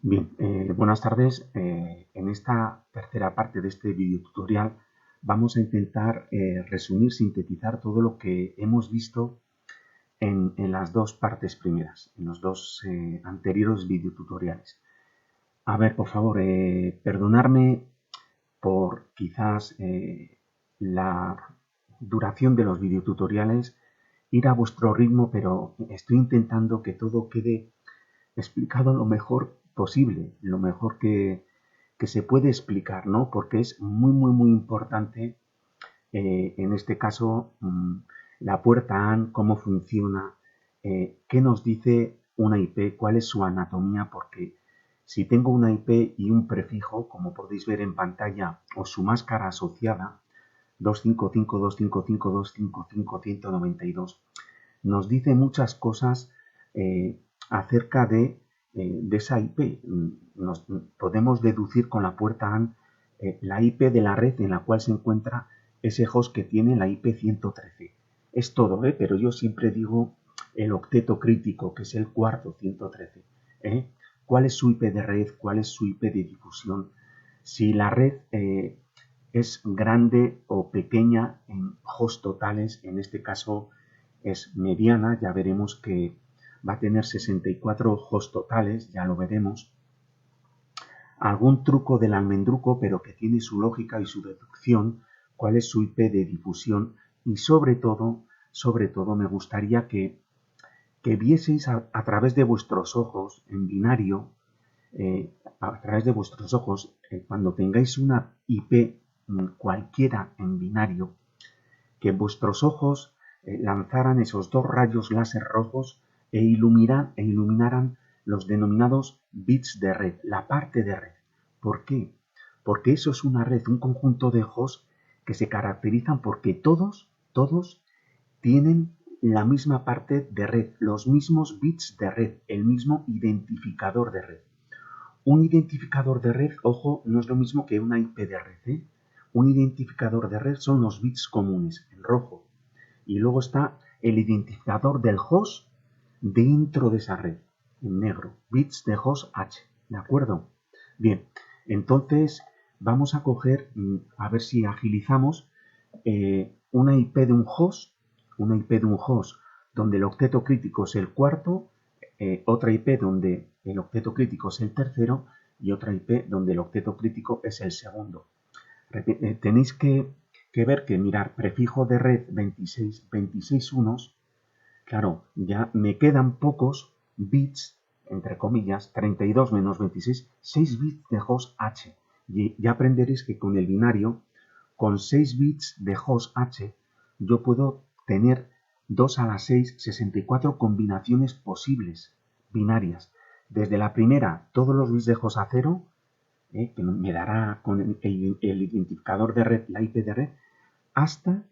Bien, buenas tardes. En esta tercera parte de este video tutorial vamos a intentar resumir, sintetizar todo lo que hemos visto en las dos partes primeras, en los dos anteriores videotutoriales. A ver, por favor, perdonadme por quizás la duración de los videotutoriales, ir a vuestro ritmo, pero estoy intentando que todo quede explicado lo mejor posible, lo mejor que se puede explicar, ¿no? Porque es muy importante, en este caso, la puerta AND, cómo funciona, qué nos dice una IP, cuál es su anatomía, porque si tengo una IP y un prefijo, como podéis ver en pantalla, o su máscara asociada, 255.255.255.192, nos dice muchas cosas acerca de esa IP. Podemos deducir con la puerta AND la IP de la red en la cual se encuentra ese host que tiene la IP 113. Es todo, pero yo siempre digo el octeto crítico, que es el cuarto 113. ¿Cuál es su IP de red? ¿Cuál es su IP de difusión? Si la red es grande o pequeña en hosts totales, en este caso es mediana, ya veremos que va a tener 64 hosts totales, ya lo veremos. Algún truco del almendruco, pero que tiene su lógica y su deducción, cuál es su IP de difusión y sobre todo me gustaría que vieseis a través de vuestros ojos en binario, a través de vuestros ojos, cuando tengáis una IP cualquiera en binario, que vuestros ojos lanzaran esos dos rayos láser rojos iluminaran los denominados bits de red, la parte de red. ¿Por qué? Porque eso es una red, un conjunto de hosts que se caracterizan porque todos tienen la misma parte de red, los mismos bits de red, el mismo identificador de red. Un identificador de red, ojo, no es lo mismo que una IP de red, ¿eh? Un identificador de red son los bits comunes, en rojo. Y luego está el identificador del host dentro de esa red, en negro, bits de host H, ¿de acuerdo? Bien, entonces vamos a coger, a ver si agilizamos, una IP de un host, donde el octeto crítico es el cuarto, otra IP donde el octeto crítico es el tercero y otra IP donde el octeto crítico es el segundo. Tenéis que ver que mirar prefijo de red 26 unos, claro, ya me quedan pocos bits, entre comillas, 32 menos 26, 6 bits de host H. Y ya aprenderéis que con el binario, con 6 bits de host H, yo puedo tener 2 a la 6, 64 combinaciones posibles binarias. Desde la primera, todos los bits de host a 0, que me dará con el identificador de red, la IP de red, hasta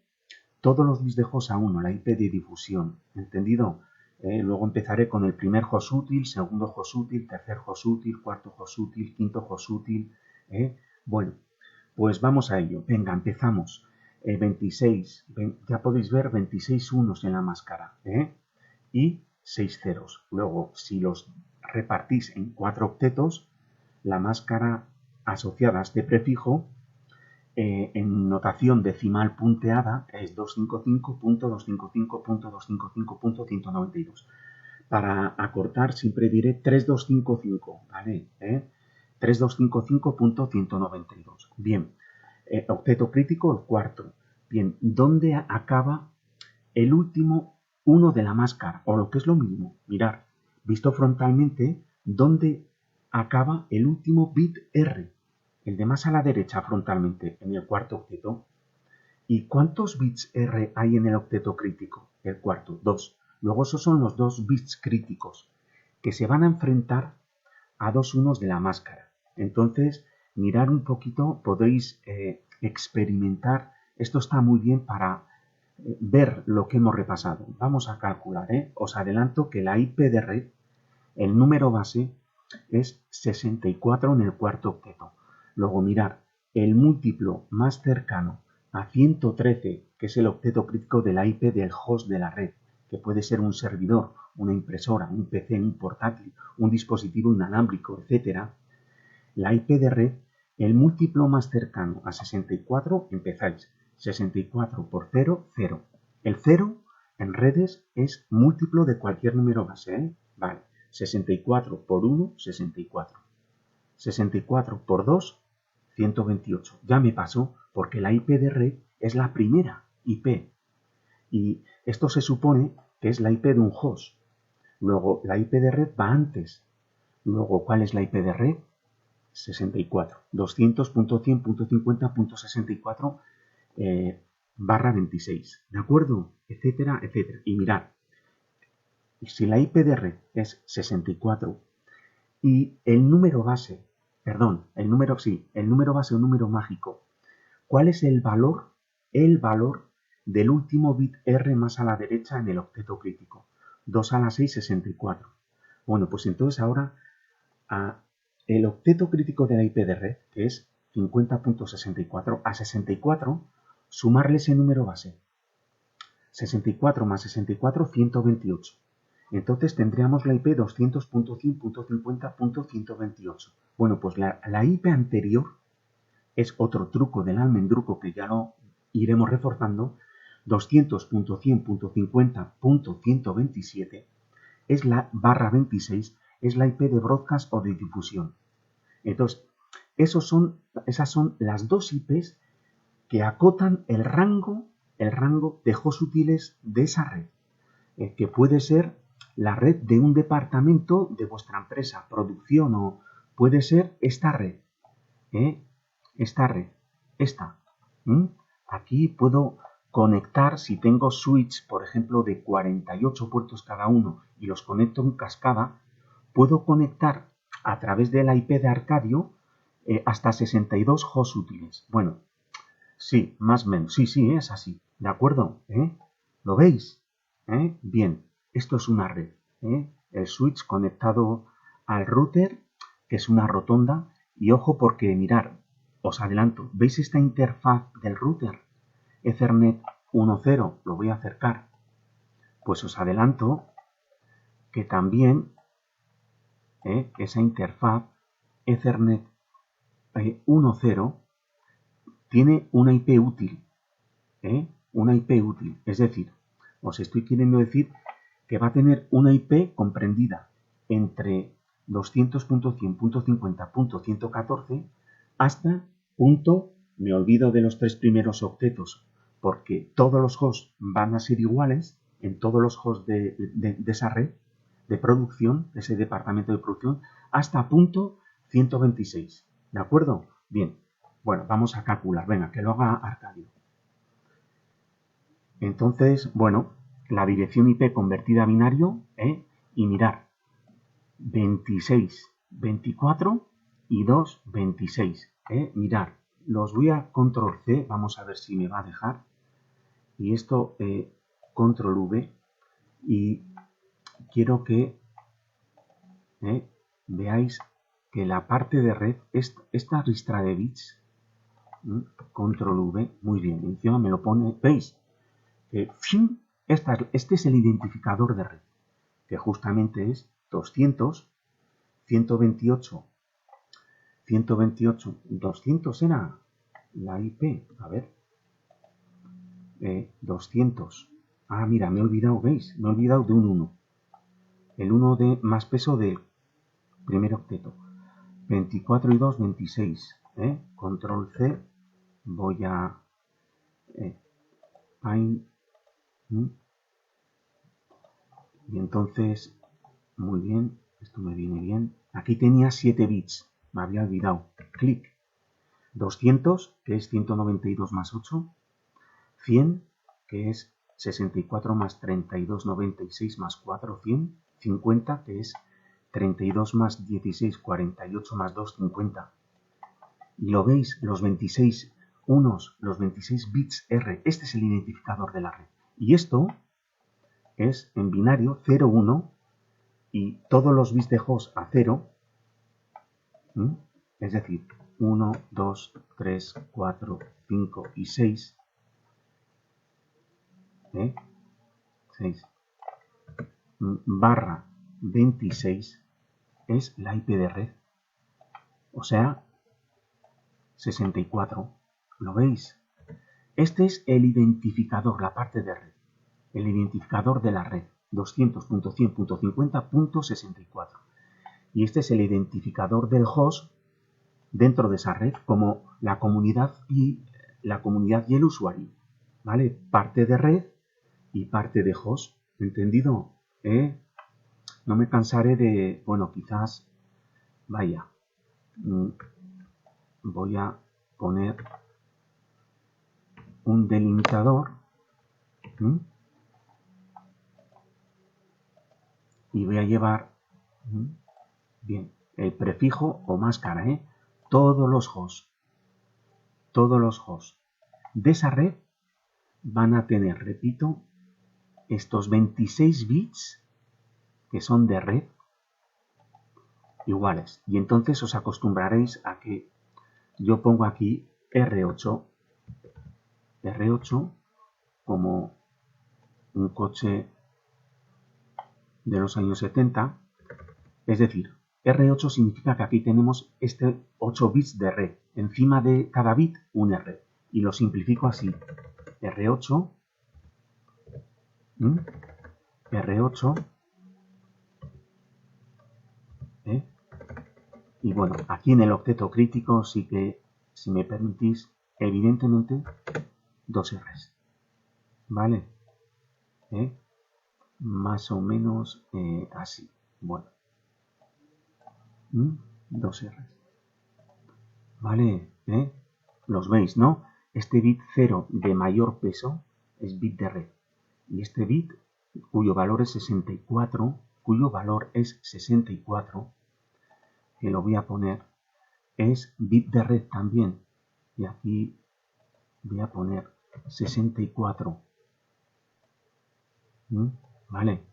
todos los bits de host a 1, la IP de difusión. ¿Entendido? Luego empezaré con el primer host útil, segundo host útil, tercer host útil, cuarto host útil, quinto host útil. Bueno, pues vamos a ello. Venga, empezamos. 26, ya podéis ver 26 unos en la máscara, y 6 ceros. Luego, si los repartís en 4 octetos, la máscara asociada a este prefijo, en notación decimal punteada, es 255.255.255.192. Para acortar siempre diré 3255, ¿vale? 3255.192. Bien, octeto crítico, el cuarto. Bien, ¿dónde acaba el último uno de la máscara? O lo que es lo mismo, mirar, visto frontalmente, ¿dónde acaba el último bit R? El de más a la derecha frontalmente, en el cuarto octeto. ¿Y cuántos bits R hay en el octeto crítico? El cuarto, 2. Luego esos son los dos bits críticos que se van a enfrentar a dos unos de la máscara. Entonces, mirar un poquito, podéis experimentar. Esto está muy bien para ver lo que hemos repasado. Vamos a calcular. Os adelanto que la IP de red, el número base, es 64 en el cuarto octeto. Luego mirar el múltiplo más cercano a 113, que es el octeto crítico de la IP del host de la red, que puede ser un servidor, una impresora, un PC, un portátil, un dispositivo inalámbrico, etc., la IP de red, el múltiplo más cercano a 64, empezáis 64 por 0, 0. El 0 en redes es múltiplo de cualquier número base, ¿eh? Vale, 64 por 1, 64. 64 por 2, 128. Ya me pasó porque la IP de red es la primera IP. Y esto se supone que es la IP de un host. Luego, la IP de red va antes. Luego, ¿cuál es la IP de red? 64. 200.100.50.64 barra 26. ¿De acuerdo? Etcétera, etcétera. Y mirad, si la IP de red es 64 y el número base, perdón, el número base o número mágico, ¿cuál es el valor? El valor del último bit R más a la derecha en el octeto crítico. 2 a la 6, 64. Bueno, pues entonces ahora el octeto crítico de la IP de red, que es 50.64, a 64, sumarle ese número base. 64 más 64, 128. Entonces tendríamos la IP 200.100.50.128. Bueno, pues la IP anterior es otro truco del almendruco que ya lo iremos reforzando. 200.100.50.127 es la barra 26, es la IP de broadcast o de difusión. Entonces, esas son las dos IPs que acotan el rango de hosts útiles de esa red, que puede ser la red de un departamento de vuestra empresa, producción, o puede ser esta red, esta. Aquí puedo conectar, si tengo switch, por ejemplo, de 48 puertos cada uno y los conecto en cascada, puedo conectar a través de la IP de Arcadio hasta 62 hosts útiles. Bueno, sí, más o menos, sí, es así, ¿de acuerdo? ¿Lo veis? Bien, esto es una red. El switch conectado al router, que es una rotonda, y ojo porque, mirar, os adelanto, ¿veis esta interfaz del router? Ethernet 1.0, lo voy a acercar. Pues os adelanto que también esa interfaz Ethernet 1.0 tiene una IP útil. Una IP útil. Es decir, os estoy queriendo decir que va a tener una IP comprendida entre 200.100.50.114 hasta punto, me olvido de los 3 primeros octetos, porque todos los hosts van a ser iguales en todos los hosts de esa red de producción, de ese departamento de producción, hasta punto 126. ¿De acuerdo? Bien. Bueno, vamos a calcular. Venga, que lo haga Arcadio. Entonces, bueno, la dirección IP convertida a binario, y mirar, 26, 24 y 2, 26. Mirar, los voy a control C, vamos a ver si me va a dejar. Y esto, control V, y quiero que veáis que la parte de red, esta ristra de bits, control V, muy bien, encima me lo pone, ¿veis? Este es el identificador de red, que justamente es 200, 128, 200 era la IP, a ver, 200, mira, me he olvidado, ¿veis? Me he olvidado de un 1, el 1 de más peso del primer octeto, 24 y 2, 26, control C, voy a find, y entonces, muy bien, esto me viene bien. Aquí tenía 7 bits, me había olvidado. Clic. 200, que es 192 más 8. 100, que es 64 más 32, 96 más 4, 100. 50, que es 32 más 16, 48 más 2, 50. Y lo veis, los 26 unos, los 26 bits R. Este es el identificador de la red. Y esto es en binario 0, 1, y todos los bits de host a 0, es decir, 1, 2, 3, 4, 5 y 6, 6, barra 26 es la IP de red. O sea, 64. ¿Lo veis? Este es el identificador, la parte de red. El identificador de la red. 200.100.50.64. Y este es el identificador del host dentro de esa red, como la comunidad y el usuario. ¿Vale? Parte de red y parte de host. ¿Entendido? No me cansaré de... Bueno, quizás... Vaya. Voy a poner un delimitador. Y voy a llevar... Bien, el prefijo o máscara, todos los hosts de esa red van a tener, repito, estos 26 bits que son de red iguales. Y entonces os acostumbraréis a que yo pongo aquí R8 como un coche de los años 70, es decir, R8 significa que aquí tenemos 8 bits de red. Encima de cada bit, un R. Y lo simplifico así. R8. Y bueno, aquí en el octeto crítico sí que, si me permitís, evidentemente, 2 Rs. ¿Vale? Más o menos así. Bueno. 2 Rs. ¿Vale? Los veis, ¿no? Este bit 0 de mayor peso es bit de red. Y este bit, cuyo valor es 64, que lo voy a poner, es bit de red también. Y aquí voy a poner 64. ¿Vale?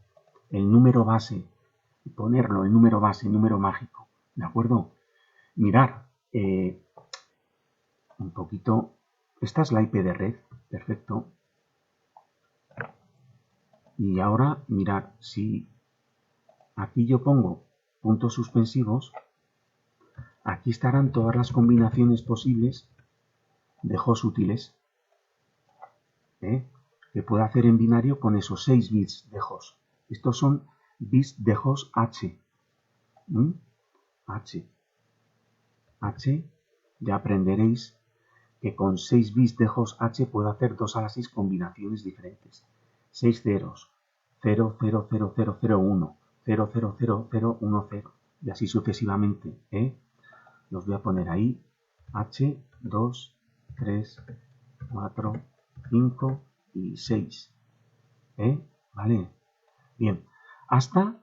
El número base, ponerlo, el número base, número mágico. ¿De acuerdo? Mirar, un poquito, esta es la IP de red, perfecto. Y ahora, mirad, si aquí yo pongo puntos suspensivos, aquí estarán todas las combinaciones posibles de hosts útiles que puedo hacer en binario con esos 6 bits de host. Estos son bits de host H. H, ya aprenderéis que con 6 bits de host H puedo hacer 2 a la 6 combinaciones diferentes. 6 ceros, 0, 0, 0, 0, 0, 1, 0, 0, 0, 0, 1, 0. Y así sucesivamente. Los voy a poner ahí. H, 2, 3, 4, 5 y 6. ¿Vale? Bien. Hasta...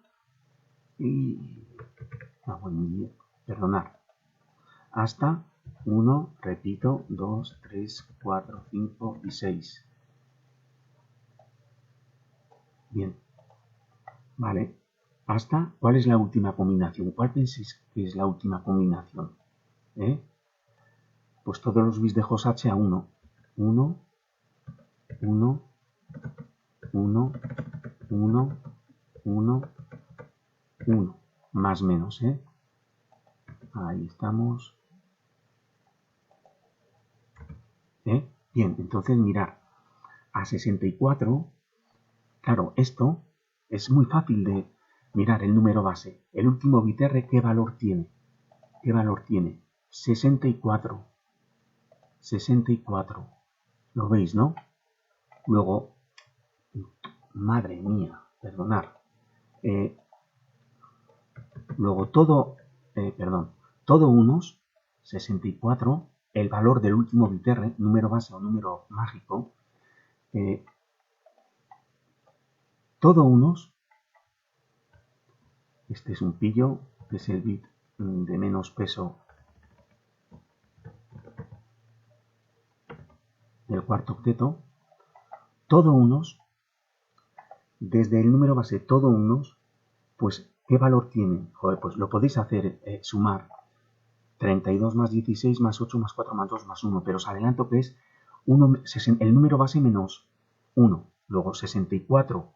perdonad. Hasta 1, repito, 2, 3, 4, 5 y 6. Bien. Vale. Hasta, ¿cuál es la última combinación? ¿Cuál pensáis que es la última combinación? Pues todos los bits de host H a 1. 1, 1, 1, 1, 1, 1. Más menos, Ahí estamos. Bien, entonces mirad. A 64, claro, esto es muy fácil de mirar el número base. El último bit R, ¿qué valor tiene? ¿Qué valor tiene? 64. 64. ¿Lo veis, no? Luego, madre mía, perdonad. Luego todo unos, 64, el valor del último bit R, número base o número mágico, todo unos, este es un pillo, que es el bit de menos peso del cuarto octeto, todo unos, desde el número base todo unos, pues, ¿qué valor tienen? Joder, pues lo podéis hacer sumar 32 más 16 más 8 más 4 más 2 más 1, pero os adelanto que es el número base menos 1, luego 64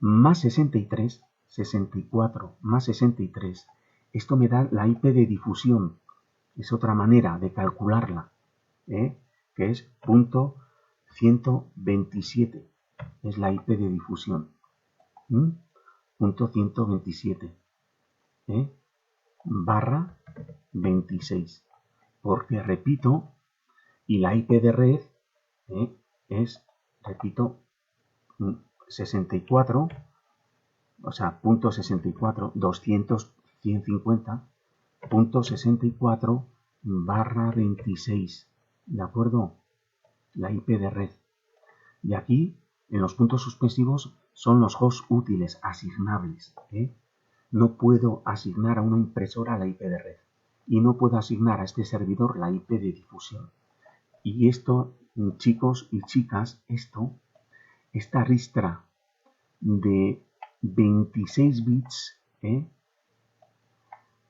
más 63, 64 más 63, esto me da la IP de difusión. Es otra manera de calcularla, que es punto 127, es la IP de difusión. Punto 127, barra 26, porque repito, y la IP de red es, repito, 64, o sea, punto 64, 200, 150, punto 64 barra 26, ¿de acuerdo? La IP de red. Y aquí, en los puntos suspensivos, son los hosts útiles, asignables. No puedo asignar a una impresora la IP de red. Y no puedo asignar a este servidor la IP de difusión. Y esto, chicos y chicas, esta ristra de 26 bits,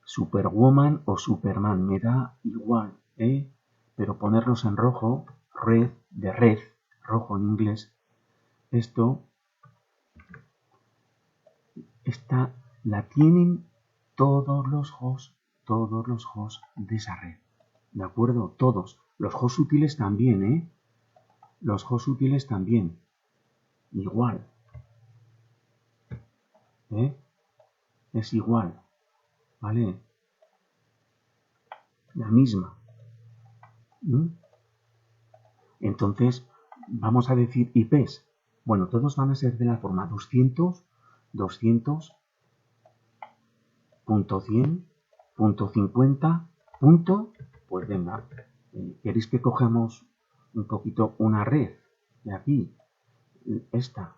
Superwoman o Superman, me da igual, pero ponerlos en rojo, red, de red, rojo en inglés, esta la tienen todos los hosts de esa red, ¿de acuerdo? Todos. Los hosts útiles también, Los hosts útiles también. Igual. Es igual. ¿Vale? La misma. Entonces, vamos a decir IPs. Bueno, todos van a ser de la forma 200, 200, punto 100, punto 50, punto... Pues venga, ¿queréis que cojamos un poquito una red de aquí? Esta,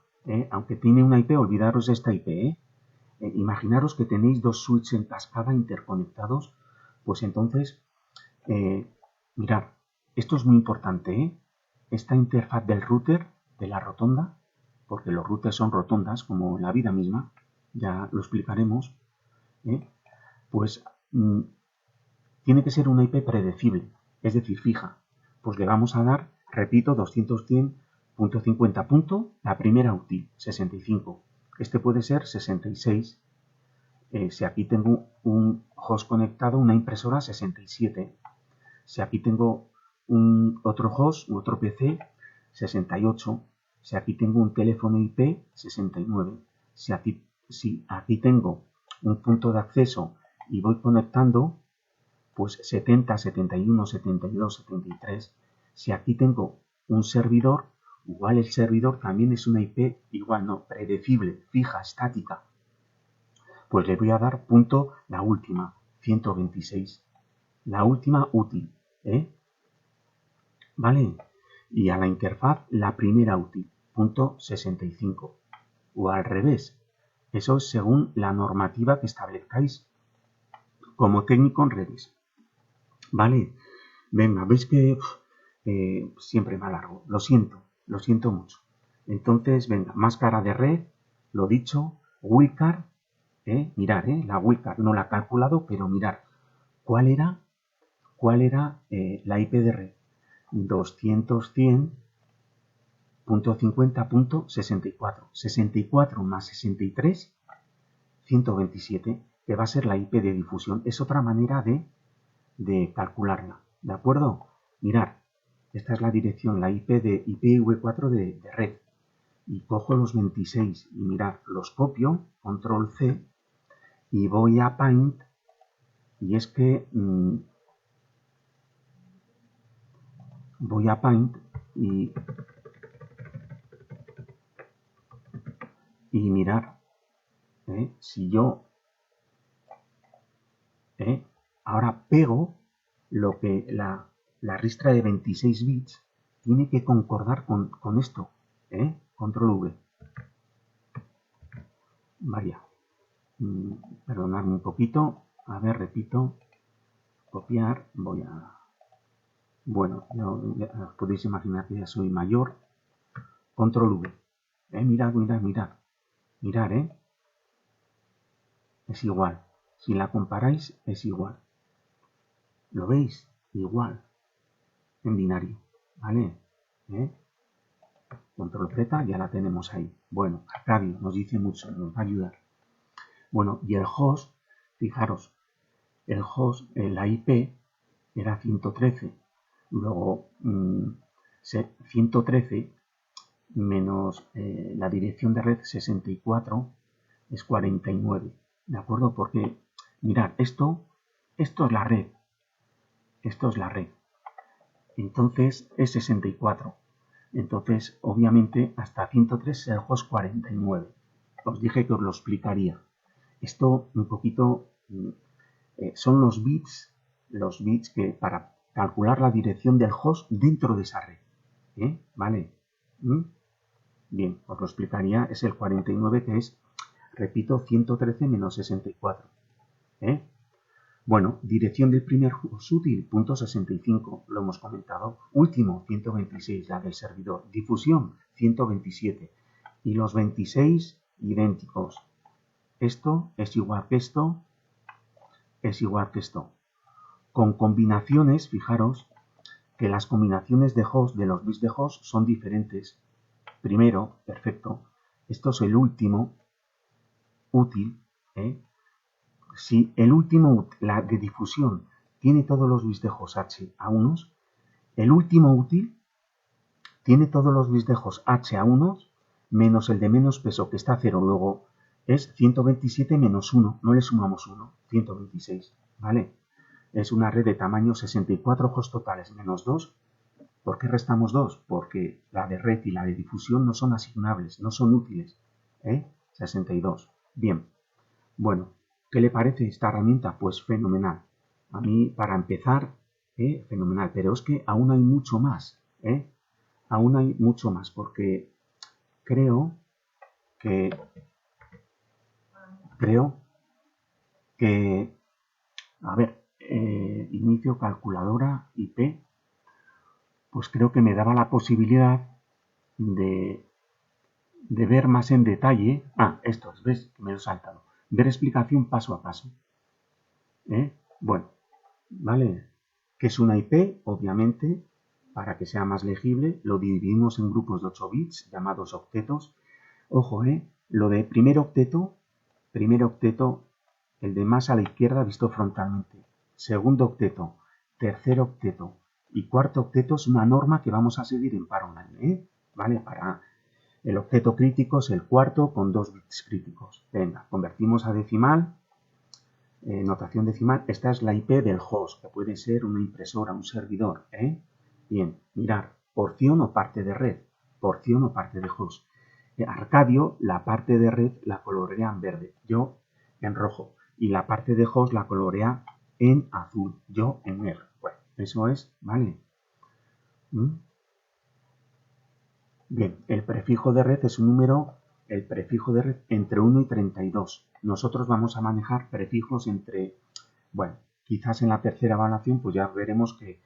aunque tiene una IP, olvidaros de esta IP, imaginaros que tenéis dos switches en cascada interconectados, pues entonces, mirad, esto es muy importante, esta interfaz del router, de la rotonda, porque los routers son rotondas, como en la vida misma, ya lo explicaremos, pues tiene que ser una IP predecible, es decir, fija. Pues le vamos a dar, repito, 210.50. La primera útil, 65. Este puede ser 66. Si aquí tengo un host conectado, una impresora, 67. Si aquí tengo otro host, otro PC, 68. Si aquí tengo un teléfono IP, 69. Si aquí tengo un punto de acceso y voy conectando, pues 70, 71, 72, 73. Si aquí tengo un servidor, igual el servidor también es una IP, igual no, predecible, fija, estática. Pues le voy a dar punto la última, 126. La última útil, ¿vale? Y a la interfaz la primera útil, punto 65. O al revés. Eso es según la normativa que establezcáis como técnico en redes. ¿Vale? Venga, veis que siempre me alargo. Lo siento mucho. Entonces, venga, máscara de red, lo dicho, wildcard, mirar, la wildcard no la he calculado, pero mirar, ¿cuál era la IP de red? 210.50.64. 64 más 63, 127, que va a ser la IP de difusión. Es otra manera de calcularla, ¿de acuerdo? Mirad, esta es la dirección, la IP de IPv4 de red. Y cojo los 26 y mirad, los copio, control C, y voy a Paint, y es que voy a Paint y mirad, si yo ahora pego lo que la ristra de 26 bits tiene que concordar con esto, control V. Vaya, perdonadme un poquito, a ver, repito, copiar, bueno, ya podéis imaginar que ya soy mayor, control V, mirad, es igual, si la comparáis es igual, ¿lo veis? Igual, en binario, ¿vale? Control Z, ya la tenemos ahí. Bueno, Arcadio nos dice mucho, nos va a ayudar. Bueno, y el host, fijaros, el host, la IP era 113. Luego, 113 menos la dirección de red 64 es 49. ¿De acuerdo? Porque, mirad, esto es la red. Esto es la red. Entonces es 64. Entonces, obviamente, hasta 103 el host 49. Os dije que os lo explicaría. Esto un poquito son los bits que para calcular la dirección del host dentro de esa red. ¿Vale? Bien, os lo explicaría. Es el 49 que es, repito, 113 menos 64. Bueno, dirección del primer host útil, punto 65, lo hemos comentado. Último, 126, la del servidor. Difusión, 127. Y los 26 idénticos. Esto es igual que esto, es igual que esto. Con combinaciones, fijaros que las combinaciones de host, de los bits de host, son diferentes. Primero, perfecto, esto es el último útil, Si el último, la de difusión, tiene todos los bits de host H a unos, el último útil tiene todos los bits de host H a unos, menos el de menos peso, que está a 0. Luego es 127 menos 1, no le sumamos 1, 126, ¿vale? Es una red de tamaño 64 hosts totales menos 2. ¿Por qué restamos 2? Porque la de red y la de difusión no son asignables, no son útiles. 62. Bien. Bueno, ¿qué le parece esta herramienta? Pues fenomenal. A mí, para empezar, fenomenal. Pero es que aún hay mucho más. Aún hay mucho más, porque creo que a ver, inicio calculadora IP, pues creo que me daba la posibilidad de ver más en detalle. Esto es, ¿ves? Que me lo he saltado. Ver explicación paso a paso. Bueno, ¿vale? ¿Qué es una IP? Obviamente, para que sea más legible, lo dividimos en grupos de 8 bits, llamados octetos. Ojo, lo de primer octeto, el de más a la izquierda visto frontalmente. Segundo octeto, tercer octeto y cuarto octeto es una norma que vamos a seguir en Paroline, ¿vale? Para el octeto crítico es el cuarto con 2 bits críticos. Venga, convertimos a decimal, notación decimal. Esta es la IP del host, que puede ser una impresora, un servidor. Bien, mirar, porción o parte de red, porción o parte de host. Arcadio, la parte de red la colorea en verde, yo en rojo. Y la parte de host la colorea en azul, yo en negro. Bueno, eso es, ¿vale? Bien, el prefijo de red es un número, el prefijo de red entre 1 y 32. Nosotros vamos a manejar prefijos entre, bueno, quizás en la tercera evaluación pues ya veremos que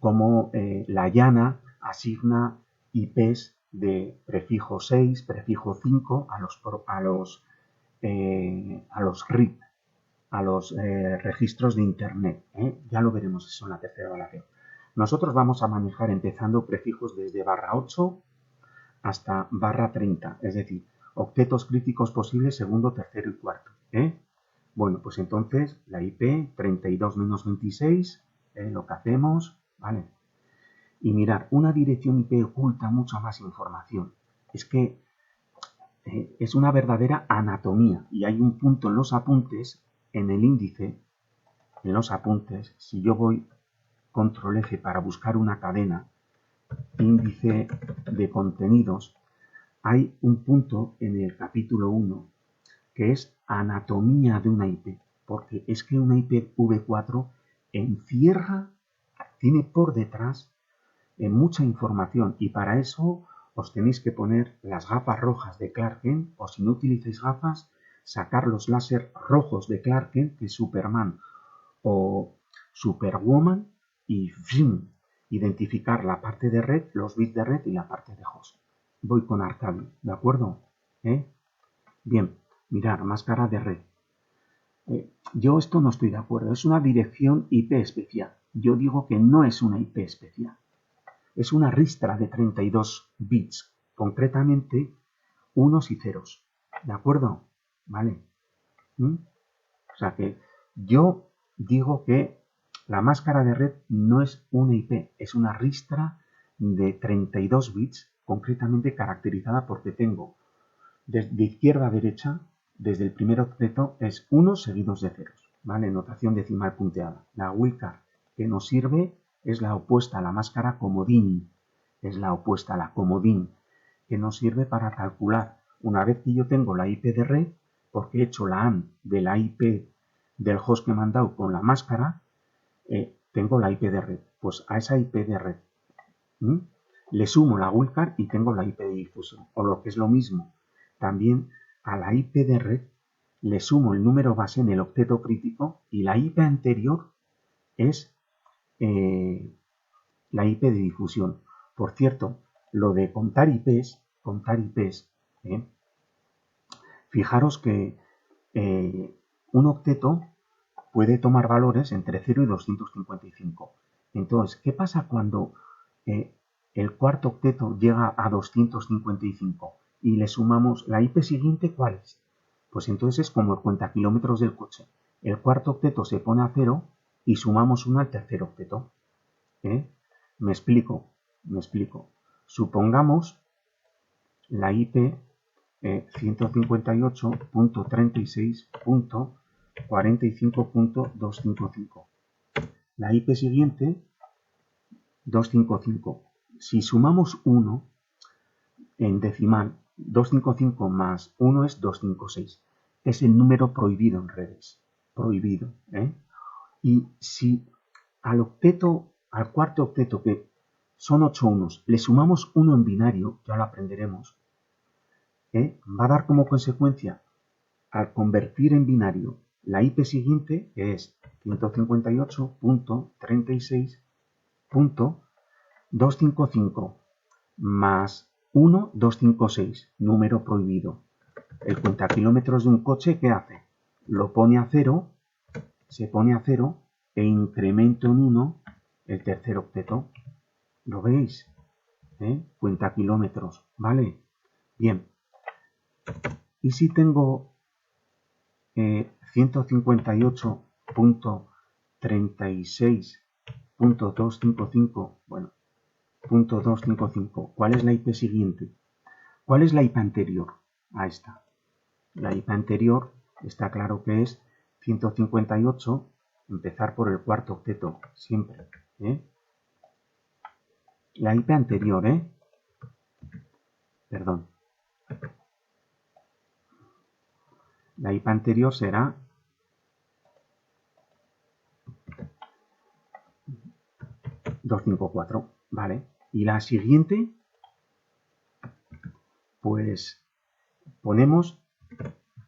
cómo la llana asigna IPs de prefijo 6, prefijo 5 a los RIP, a los registros de Internet. Ya lo veremos eso en la tercera evaluación. Nosotros vamos a manejar empezando prefijos desde /8 hasta /30, es decir, octetos críticos posibles segundo, tercero y cuarto. Bueno, pues entonces la IP 32 menos 26, lo que hacemos, ¿vale? Y mirar, una dirección IP oculta mucha más información. Es que es una verdadera anatomía y hay un punto en los apuntes, en el índice, en los apuntes, si yo voy control F para buscar una cadena, índice de contenidos, hay un punto en el capítulo 1 que es anatomía de una IP, porque es que una IPv4 encierra, tiene por detrás mucha información y para eso os tenéis que poner las gafas rojas de Clark Kent o si no utilizáis gafas, sacar los láser rojos de Clark Kent, que es Superman o Superwoman y identificar la parte de red, los bits de red y la parte de host. Voy con Arcadio, ¿de acuerdo? Bien, mirar, máscara de red. Yo esto no estoy de acuerdo, es una dirección IP especial. Yo digo que no es una IP especial. es una ristra de 32 bits, concretamente unos y ceros. ¿De acuerdo? ¿Vale? ¿Mm? O sea que yo digo que la máscara de red no es una IP, es una ristra de 32 bits, concretamente caracterizada porque tengo de izquierda a derecha, desde el primer octeto, es 1 seguidos de ceros, ¿vale? Notación decimal punteada. La wildcard que nos sirve es la opuesta a la máscara comodín, es la opuesta a la comodín, que nos sirve para calcular, una vez que yo tengo la IP de red, porque he hecho la AND de la IP del host que me han dado con la máscara, tengo la IP de red. Pues a esa IP de red le sumo la wildcard y tengo la IP de difusión. O lo que es lo mismo, también a la IP de red le sumo el número base en el octeto crítico y la IP anterior es la IP de difusión. Por cierto, lo de contar IPs, fijaros que un octeto puede tomar valores entre 0 y 255. Entonces, ¿qué pasa cuando el cuarto octeto llega a 255 y le sumamos la IP siguiente? ¿Cuál es? Pues entonces es como el cuentakilómetros del coche. El cuarto octeto se pone a 0 y sumamos 1 al tercer octeto. Me explico. Supongamos la IP 158.36.45.255. La IP siguiente, 255. Si sumamos 1 en decimal, 255 más 1 es 256. Es el número prohibido en redes. Prohibido. Y si al cuarto octeto, que son 8 unos, le sumamos 1 en binario, ya lo aprenderemos, va a dar como consecuencia, al convertir en binario la IP siguiente, que es 158.36.255 más 1, 256, número prohibido. El cuentakilómetros de un coche, ¿qué hace? Lo pone a 0, se pone a 0 e incremento en 1 el tercer octeto. ¿Lo veis? Cuentakilómetros, ¿vale? Bien. Y si tengo 158.36.255, bueno, .255. ¿Cuál es la IP siguiente? ¿Cuál es la IP anterior a esta? La IP anterior está claro que es 158, empezar por el cuarto octeto, siempre. La IP anterior, perdón. La IP anterior será 254, ¿vale? Y la siguiente, pues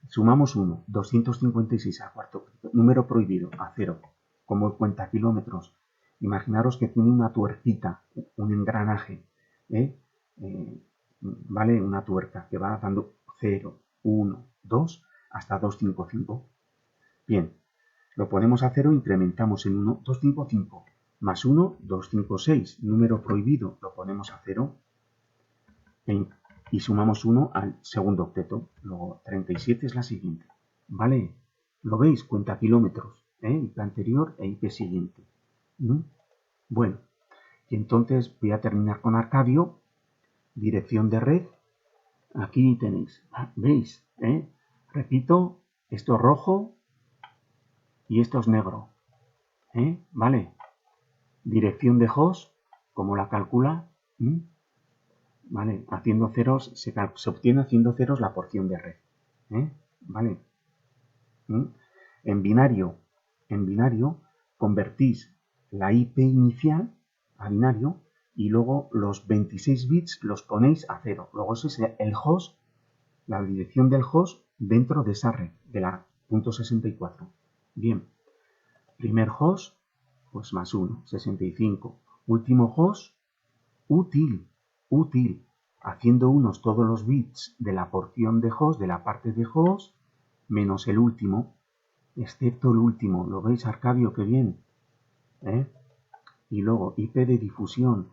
sumamos 1, 256 al cuarto, número prohibido, a 0, como el cuentakilómetros. Imaginaros que tiene una tuercita, un engranaje, ¿vale? Una tuerca que va dando 0, 1, 2, hasta 255. Bien, lo ponemos a 0, incrementamos en 1, 255, más 1, 256, número prohibido, lo ponemos a 0, y sumamos 1 al segundo octeto. Luego 37 es la siguiente. ¿Vale? ¿Lo veis? Cuentakilómetros. IP anterior e IP siguiente. Bueno, y entonces voy a terminar con Arcadio. Dirección de red. Aquí tenéis. ¿Veis? Repito, esto es rojo y esto es negro. ¿Vale? Dirección de host, ¿cómo la calcula? ¿Vale? Haciendo ceros, se obtiene haciendo ceros la porción de red. ¿Vale? En binario convertís la IP inicial a binario y luego los 26 bits los ponéis a 0. Luego ese es el host, la dirección del host dentro de esa red, de la .64. Bien, primer host, pues más 1, 65. Último host, útil, haciendo unos todos los bits de la porción de host, de la parte de host, menos el último, excepto el último. ¿Lo veis, Arcadio? Qué bien. Y luego IP de difusión.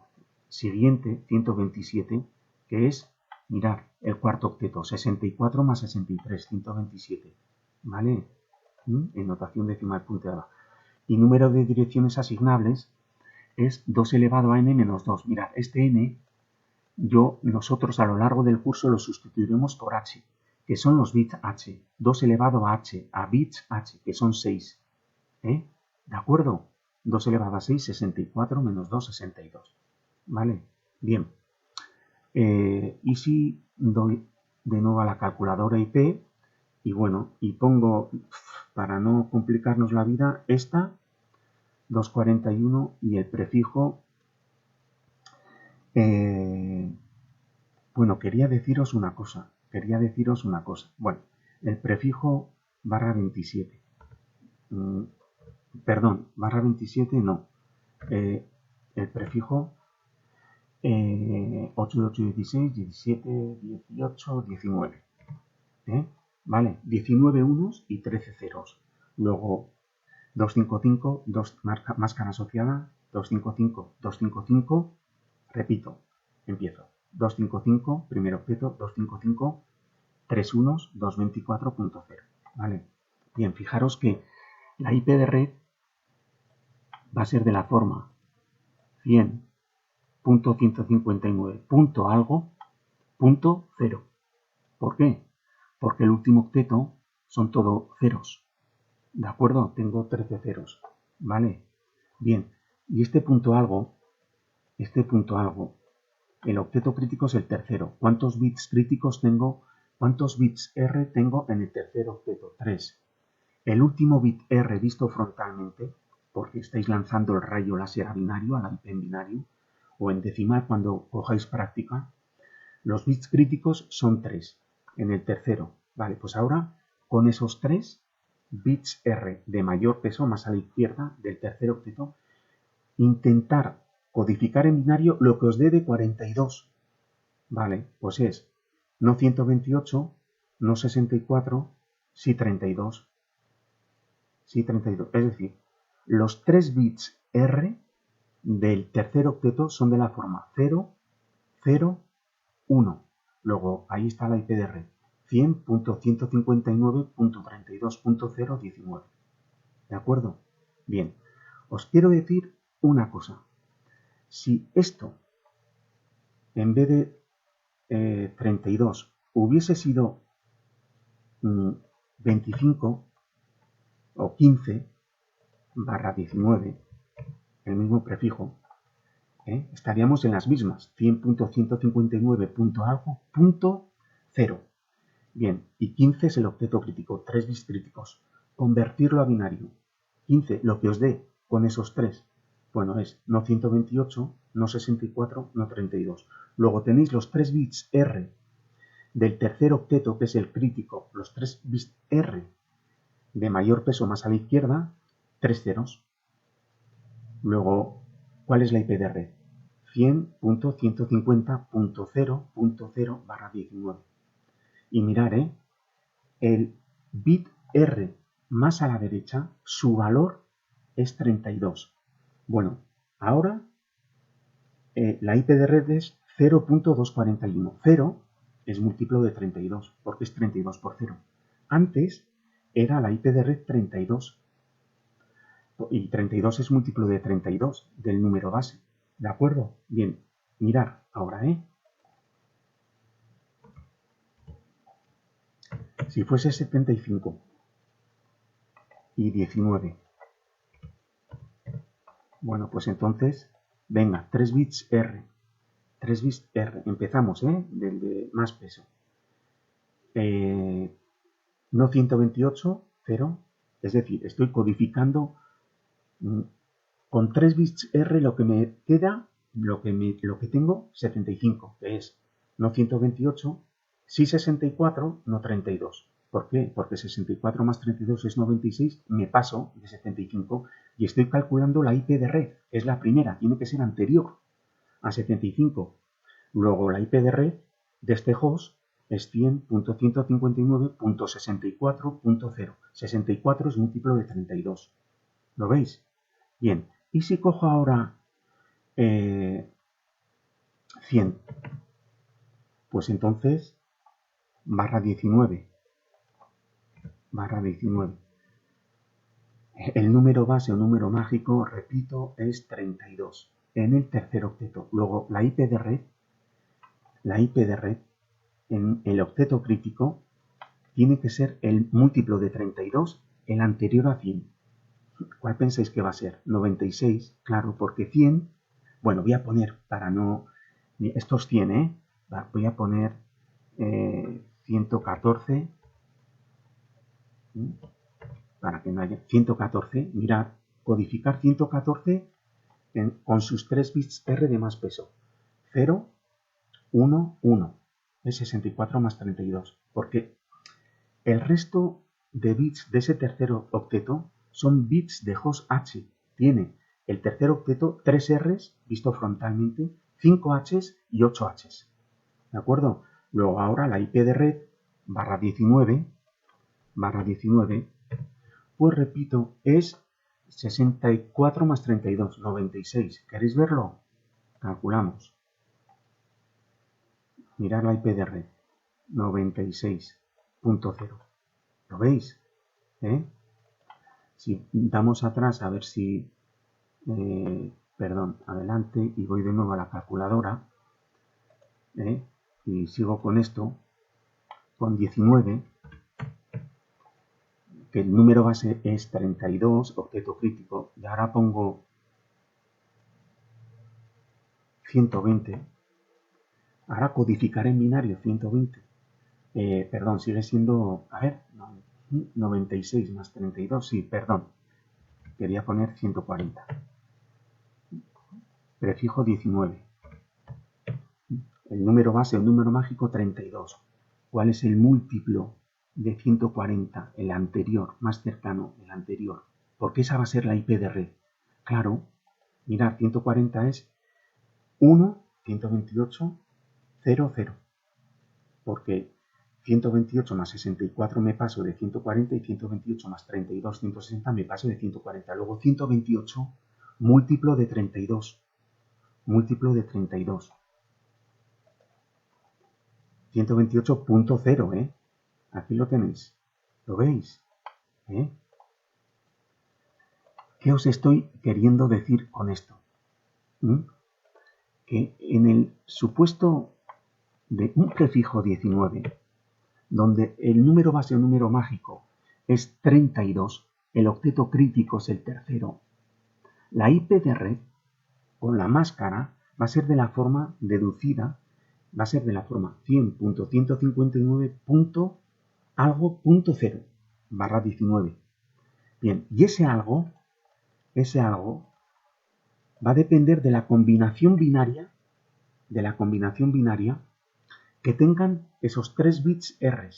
siguiente, 127, que es, mirad, el cuarto octeto, 64 más 63, 127, ¿vale? En notación decimal punteada. Y número de direcciones asignables es 2 elevado a n menos 2. Mirad, este n, nosotros a lo largo del curso lo sustituiremos por h, que son los bits h. 2 elevado a h, a bits h, que son 6. ¿De acuerdo? 2 elevado a 6, 64 menos 2, 62. ¿Vale? Bien. Y si doy de nuevo a la calculadora IP, y bueno, y pongo, para no complicarnos la vida, esta, 241 y el prefijo, bueno, quería deciros una cosa. Bueno, el prefijo barra 27. Perdón, barra 27 no. El prefijo 8, 8, 16, 17, 18, 19. ¿Vale? 19 unos y 13 ceros. Luego 255, 2 máscara asociada, 255, 255. Repito, empiezo. 255, primer octeto, 255, 3 unos, 224.0. ¿Vale? Bien, fijaros que la IP de red va a ser de la forma 100.159. Algo, punto 0. ¿Por qué? Porque el último octeto son todo ceros. ¿De acuerdo? Tengo 13 ceros. ¿Vale? Bien. Y este punto algo, el octeto crítico es el tercero. ¿Cuántos bits críticos tengo? ¿Cuántos bits R tengo en el tercer octeto? 3. El último bit R visto frontalmente, porque estáis lanzando el rayo láser a binario, a la IP en binario, o en decimal cuando cojáis práctica, los bits críticos son 3 en el tercero. Vale, pues ahora con esos 3 bits R de mayor peso, más a la izquierda del tercer octeto, intentar codificar en binario lo que os dé de 42. Vale, pues es no 128, no 64, sí 32. Sí 32. Es decir, los 3 bits R del tercer octeto son de la forma 0, 0, 1. Luego, ahí está la IP de red. 100.159.32.019. ¿De acuerdo? Bien. Os quiero decir una cosa. Si esto, en vez de 32, hubiese sido 25 o 15 barra 19, el mismo prefijo, estaríamos en las mismas. 100.159.algo.0. Bien, y 15 es el octeto crítico, 3 bits críticos. Convertirlo a binario. 15, lo que os dé con esos 3. Bueno, es no 128, no 64, no 32. Luego tenéis los 3 bits R del tercer octeto, que es el crítico, los 3 bits R de mayor peso más a la izquierda, 3 ceros. Luego, ¿cuál es la IP de red? 100.150.0.0 barra 19. Y mirar, el bit R más a la derecha, su valor es 32. Bueno, ahora la IP de red es 0.241. 0 es múltiplo de 32, porque es 32 por 0. Antes era la IP de red 32. Y 32 es múltiplo de 32 del número base. ¿De acuerdo? Bien, mirar ahora, Si fuese 75 y 19. Bueno, pues entonces, venga, 3 bits R. 3 bits R. Empezamos, del de más peso. No 128, 0. Es decir, estoy codificando con 3 bits R lo que me queda, lo que tengo, 75, que es no 128, sí 64, no 32. ¿Por qué? Porque 64 más 32 es 96, me paso de 75 y estoy calculando la IP de red, que es la primera, tiene que ser anterior a 75. Luego la IP de red de este host es 100.159.64.0. 64 es múltiplo de 32. ¿Lo veis? Bien, y si cojo ahora 100. Pues entonces, /19. El número base o número mágico, repito, es 32 en el tercer octeto. Luego, la IP de red en el octeto crítico tiene que ser el múltiplo de 32, el anterior a 100. ¿Cuál pensáis que va a ser? 96, claro, porque 100, bueno, voy a poner para no, estos 100, voy a poner 114, para que no haya 114, mirad, codificar 114 con sus 3 bits R de más peso. 0, 1, 1, es 64 más 32, porque el resto de bits de ese tercer octeto son bits de host H. Tiene el tercer octeto 3 R's, visto frontalmente, 5 H's y 8 H's. ¿De acuerdo? Luego ahora la IP de red /19, pues repito, es 64 más 32, 96. ¿Queréis verlo? Calculamos. Mirad la IP de red, 96.0. ¿Lo veis? Si damos atrás a ver si... adelante y voy de nuevo a la calculadora. Y sigo con esto, con 19, que el número base es 32, octeto crítico, y ahora pongo 120. Ahora codificaré en binario 120. Sigue siendo, 96 más 32, sí, perdón. Quería poner 140. Prefijo 19. El número base, el número mágico, 32. ¿Cuál es el múltiplo de 140? El anterior, más cercano, el anterior. Porque esa va a ser la IP de red. Claro, mirad, 140 es 1, 128, 0, 0. Porque 128 más 64 me paso de 140 y 128 más 32, 160 me paso de 140. Luego 128 múltiplo de 32. Múltiplo de 32. 128.0, Aquí lo tenéis. ¿Lo veis? ¿Qué os estoy queriendo decir con esto? Que en el supuesto de un prefijo 19, donde el número base o número mágico es 32, el octeto crítico es el tercero, la IP de red con la máscara va a ser de la forma deducida, va a ser de la forma 100.159.algo.0 /19. Bien, y ese algo va a depender de la combinación binaria, que tengan esos 3 bits R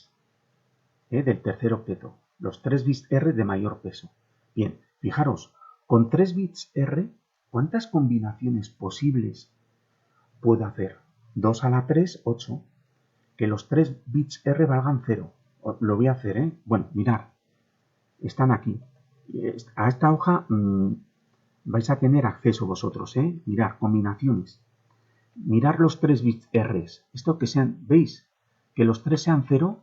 del tercer octeto, los 3 bits R de mayor peso. Bien, fijaros, con 3 bits R, ¿cuántas combinaciones posibles puedo hacer? 2 a la 3, 8. Que los 3 bits R valgan 0. Lo voy a hacer, Bueno, mirad, están aquí. A esta hoja vais a tener acceso vosotros, Mirad, combinaciones. Mirad los 3 bits R. Esto que sean, ¿veis? Que los 3 sean 0.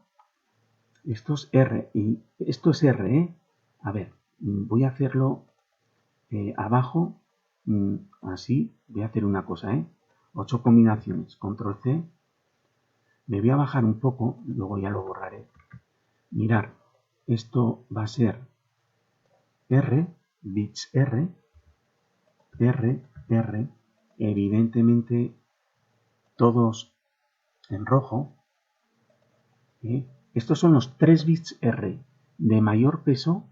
Esto es R y esto es R, A ver, voy a hacerlo abajo, así. Voy a hacer una cosa, 8 combinaciones, control C. Me voy a bajar un poco, luego ya lo borraré. Mirad, esto va a ser R, bits R, evidentemente todos en rojo. Estos son los 3 bits R de mayor peso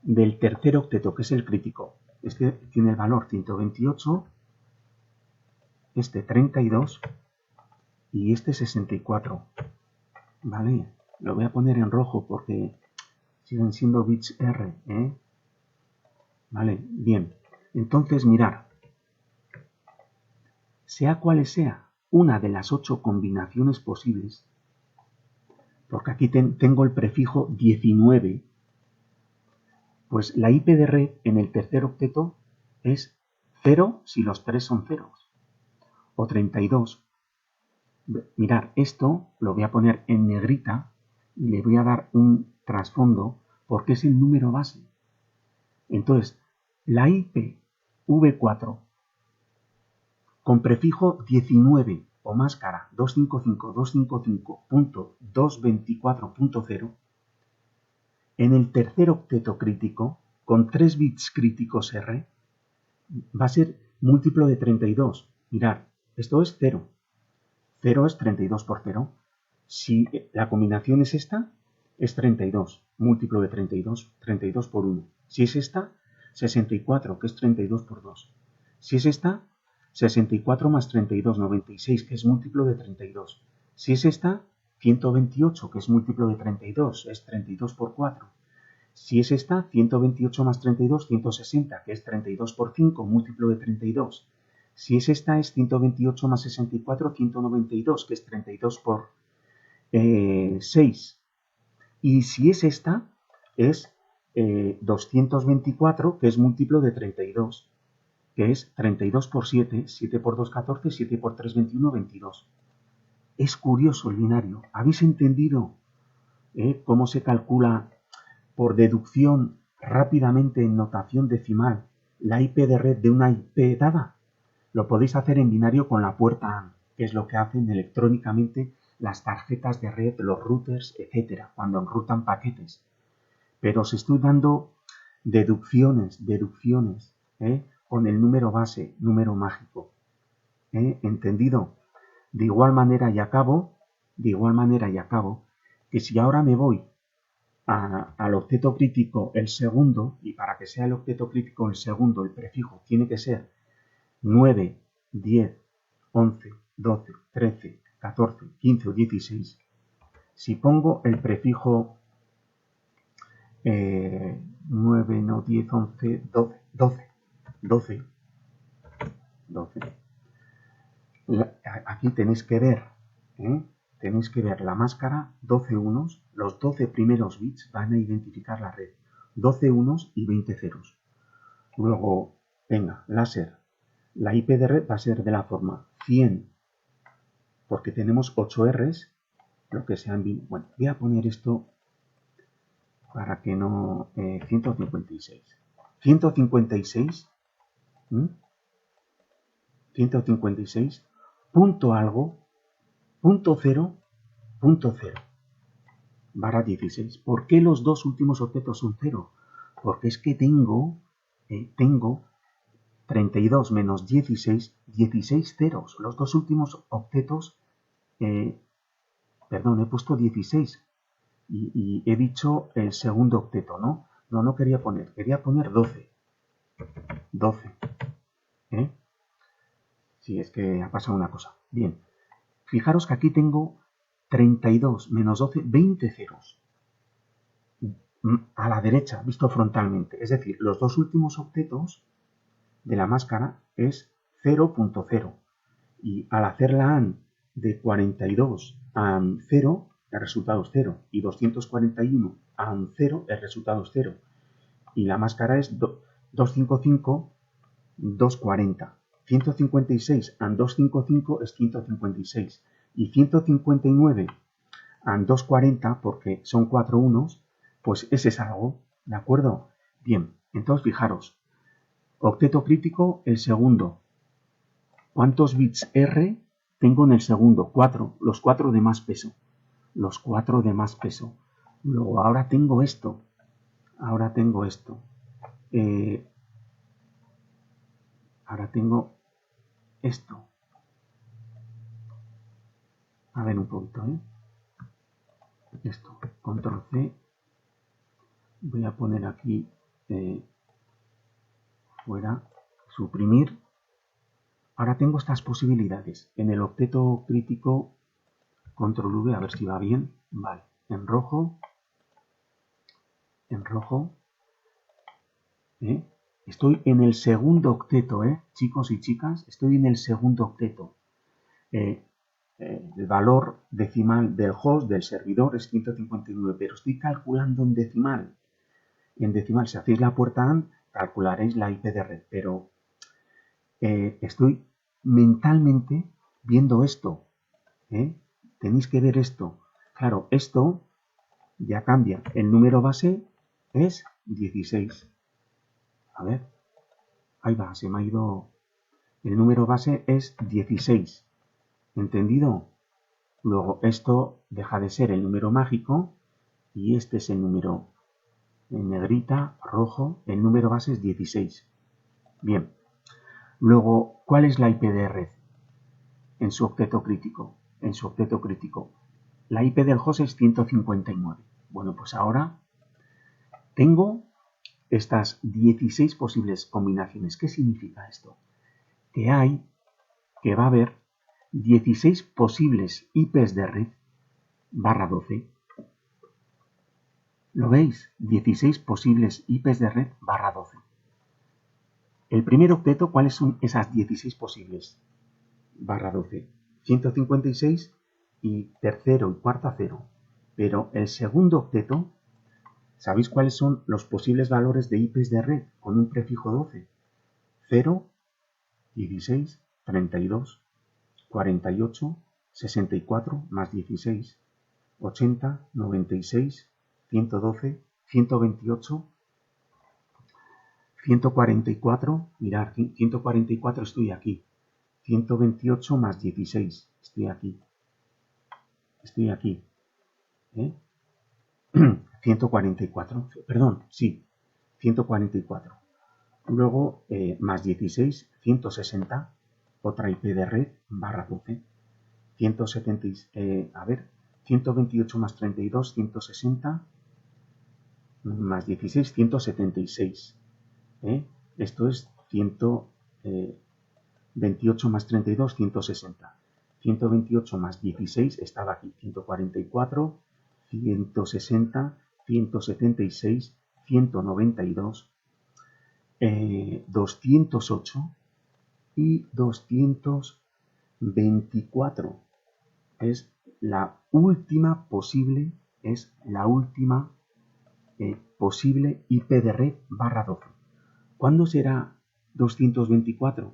del tercer octeto, que es el crítico. Este tiene el valor 128, este 32 y este 64. ¿Vale? Lo voy a poner en rojo porque siguen siendo bits R. Vale, bien. Entonces, mirad. Sea cual sea una de las 8 combinaciones posibles, porque aquí tengo el prefijo 19, pues la IP de red en el tercer octeto es 0 si los 3 son ceros, o 32. Mirad, esto lo voy a poner en negrita y le voy a dar un trasfondo porque es el número base. Entonces, la IPv4 con prefijo 19 o máscara 255.255.224.0 en el tercer octeto crítico con 3 bits críticos R va a ser múltiplo de 32. Mirad, esto es 0. 0 es 32 por 0. Si la combinación es esta, es 32. Múltiplo de 32, 32 por 1. Si es esta, 64, que es 32 por 2. Si es esta, 64 más 32, 96, que es múltiplo de 32. Si es esta, 128, que es múltiplo de 32, es 32 por 4. Si es esta, 128 más 32, 160, que es 32 por 5, múltiplo de 32. Si es esta, es 128 más 64, 192, que es 32 por 6. Y si es esta, es 224, que es múltiplo de 32, que es 32 por 7, 7 por 2, 14, 7 por 3, 21, 22. Es curioso el binario. ¿Habéis entendido cómo se calcula por deducción rápidamente en notación decimal la IP de red de una IP dada? Lo podéis hacer en binario con la puerta AND, que es lo que hacen electrónicamente las tarjetas de red, los routers, etcétera, cuando enrutan paquetes. Pero os estoy dando deducciones, con el número base, número mágico. ¿Entendido? De igual manera y acabo, que si ahora me voy al octeto crítico el segundo, y para que sea el octeto crítico el segundo, el prefijo tiene que ser 9, 10, 11, 12, 13, 14, 15 o 16. Si pongo el prefijo 9, no 10, 11, 12. Aquí tenéis que ver, la máscara, 12 unos, los 12 primeros bits van a identificar la red, 12 unos y 20 ceros. Luego, venga, láser, la IP de red va a ser de la forma 100, porque tenemos 8 Rs, lo que sean, bueno, voy a poner esto para que no, 156. 156, 156, punto algo, punto 0, punto 0, barra 16. ¿Por qué los dos últimos octetos son 0? Porque es que tengo 32 menos 16, 16 ceros. Los dos últimos octetos, perdón, he puesto 16 y he dicho el segundo octeto, ¿no? No quería poner 12. 12. Sí, es que ha pasado una cosa. Bien, fijaros que aquí tengo 32 menos 12, 20 ceros. A la derecha, visto frontalmente. Es decir, los dos últimos octetos de la máscara es 0.0. Y al hacer la AND de 42 a 0, el resultado es 0. Y 241 a 0, el resultado es 0. Y la máscara es 255, 240. 156 and 255 es 156. Y 159 and 240, porque son 4 unos, pues ese es algo, ¿de acuerdo? Bien, entonces fijaros, octeto crítico, el segundo. ¿Cuántos bits R tengo en el segundo? 4, los 4 de más peso. Los 4 de más peso. Luego, ahora tengo esto. Ahora tengo esto. A ver un poquito, Esto, control C. Voy a poner aquí fuera, suprimir. Ahora tengo estas posibilidades. En el octeto crítico, control V, a ver si va bien. Vale, en rojo. Estoy en el segundo octeto, chicos y chicas, estoy en el segundo octeto. El valor decimal del host, del servidor, es 159, pero estoy calculando en decimal. En decimal, si hacéis la puerta AND, calcularéis la IP de red, pero estoy mentalmente viendo esto. Tenéis que ver esto. Claro, esto ya cambia. El número base es 16. A ver, ahí va, se me ha ido. El número base es 16. ¿Entendido? Luego esto deja de ser el número mágico y este es el número en negrita, rojo. El número base es 16. Bien. Luego, ¿cuál es la IP de red en su octeto crítico? En su octeto crítico. La IP del host es 159. Bueno, pues ahora tengo estas 16 posibles combinaciones. ¿Qué significa esto? Que va a haber 16 posibles IPs de red barra 12. ¿Lo veis? 16 posibles IPs de red barra 12. El primer octeto, ¿cuáles son esas 16 posibles? Barra 12. 156 y tercero y cuarta 0. Pero el segundo octeto, ¿sabéis cuáles son los posibles valores de IPs de red con un prefijo 12? 0, 16, 32, 48, 64 más 16, 80, 96, 112, 128, 144, mirad, 144 estoy aquí, 128 más 16, estoy aquí, ¿eh? 144, perdón, sí, 144. Luego, más 16, 160, otra IP de red, barra 12. 170, 128 más 32, 160, más 16, 176. Esto es 128 más 32, 160. 128 más 16 estaba aquí, 144, 160, 176, 192, 208 y 224. Es la última posible, posible IP de red barra 12. ¿Cuándo será 224?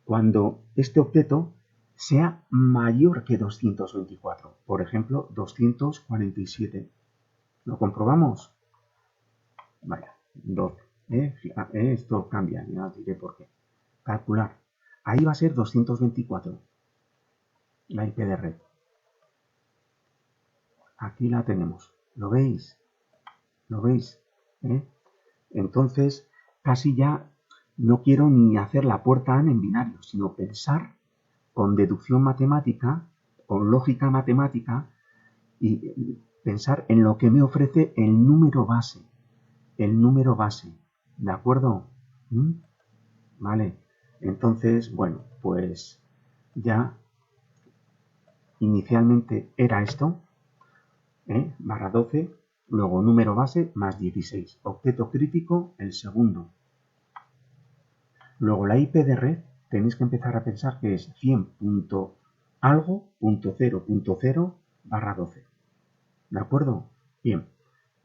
Cuando este octeto sea mayor que 224. Por ejemplo, 247. ¿Lo comprobamos? Vaya, 12. Esto cambia, ya os diré por qué. Calcular. Ahí va a ser 224. La IP de red. Aquí la tenemos. ¿Lo veis? ¿Lo veis? Entonces, casi ya no quiero ni hacer la puerta AND en binario, sino pensar con deducción matemática, con lógica matemática, y pensar en lo que me ofrece el número base. El número base. ¿De acuerdo? Vale. Entonces, bueno, pues ya inicialmente era esto, barra 12, luego número base más 16. Octeto crítico, el segundo. Luego la IP de red, tenéis que empezar a pensar que es 100.algo.0.0 barra 12. ¿De acuerdo? Bien.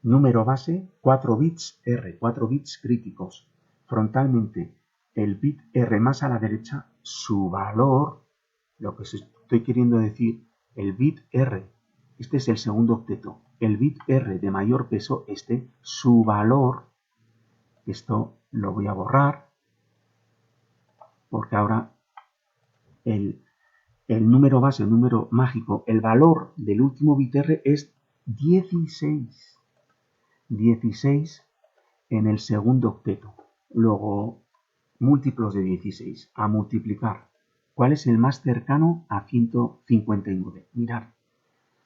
Número base, 4 bits R, 4 bits críticos. Frontalmente, el bit R más a la derecha, su valor, lo que os estoy queriendo decir, el bit R, este es el segundo octeto, el bit R de mayor peso, su valor, esto lo voy a borrar, porque ahora el número base, el número mágico, el valor del último bit R es 16. 16 en el segundo octeto. Luego, múltiplos de 16. A multiplicar. ¿Cuál es el más cercano a 159? Mirad,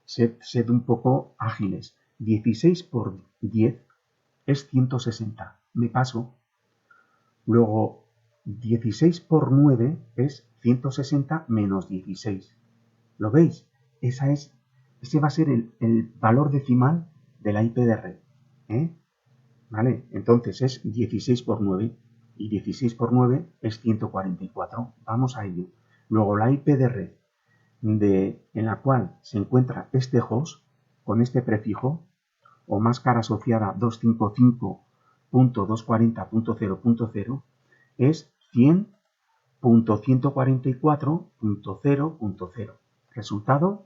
sed un poco ágiles. 16 por 10 es 160. Me paso. Luego, 16 por 9 es 160 menos 16. ¿Lo veis? Ese va a ser el valor decimal de la IP de red. ¿Vale? Entonces es 16 por 9 y 16 por 9 es 144. Vamos a ello. Luego la IP de red en la cual se encuentra este host con este prefijo o máscara asociada 255.240.0.0 es 100 .144.0.0. Resultado,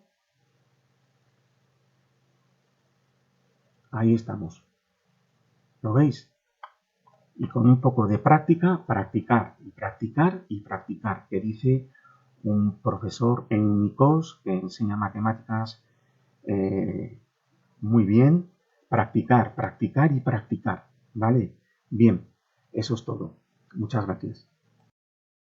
ahí estamos. ¿Lo veis? Y con un poco de práctica, practicar y practicar y practicar, que dice un profesor en Unicos que enseña matemáticas muy bien. Practicar, practicar y practicar, ¿vale? Bien, eso es todo. Muchas gracias.